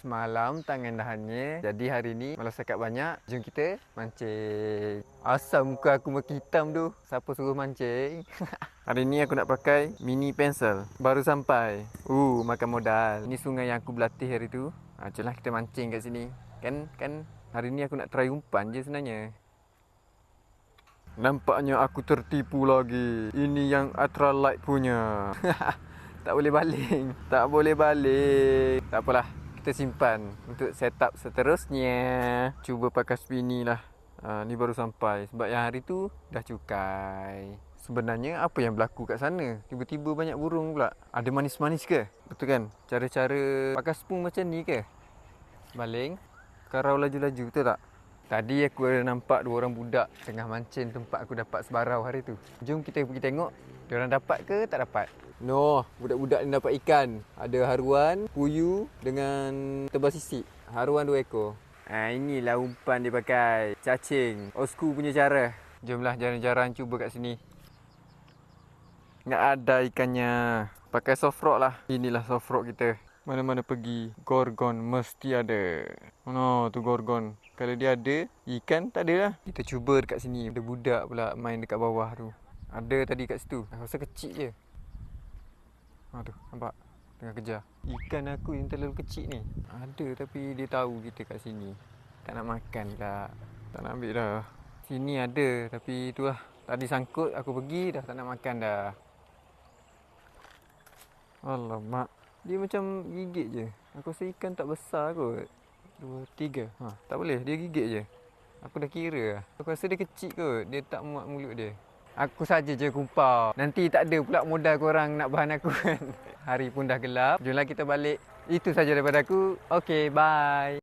semalam tangan dahannya. Jadi hari ni malas cakap banyak. Jom kita mancing. Asal muka aku makin hitam tu. Siapa suruh mancing? Hari ni aku nak pakai mini pencil. Baru sampai. Makan modal. Ni sungai yang aku berlatih hari tu. Jomlah kita mancing kat sini. Kan hari ni aku nak try umpan je sebenarnya. Nampaknya aku tertipu lagi. Ini yang ultralight punya. Tak boleh baling. Tak boleh baling. Tak apalah. Kita simpan untuk setup seterusnya. Cuba pakai spinny lah. Ni baru sampai. Sebab yang hari tu dah cukai. Sebenarnya apa yang berlaku kat sana? Tiba-tiba banyak burung pula. Ada manis-manis ke? Betul kan? Cara-cara pakai spoon macam ni ke? Baling. Karau laju-laju, betul tak? Tadi aku ada nampak 2 orang budak tengah mancing tempat aku dapat sebarau hari tu. Jom kita pergi tengok diorang dapat ke tak dapat. No, budak-budak ni dapat ikan. Ada haruan, puyuh dengan tebal sisik. Haruan 2 ekor. Inilah umpan dia pakai. Cacing. Osku punya cara. Jomlah jarang-jarang cuba kat sini. Nggak ada ikannya. Pakai soft rock lah. Inilah soft rock kita. Mana-mana pergi, gorgon mesti ada. Mana tu gorgon? Kalau dia ada, ikan tak ada lah. Kita cuba dekat sini. Ada budak pula main dekat bawah tu. Ada tadi kat situ. Aku rasa kecil je. Tu, nampak? Tengah kejar. Ikan aku yang terlalu kecil ni. Ada tapi dia tahu kita kat sini. Tak nak makan pula. Tak nak ambil dah. Sini ada tapi tu lah. Tadi sangkut aku pergi dah tak nak makan dah. Alamak. Dia macam gigit je. Aku rasa ikan tak besar kot. 2, 3. Tak boleh. Dia gigit je. Aku dah kira. Aku rasa dia kecil kot. Dia tak muat mulut dia. Aku saja je kumpau. Nanti tak ada pula modal korang nak bahan aku kan. Hari pun dah gelap. Jomlah kita balik. Itu saja daripada aku. Okay, bye.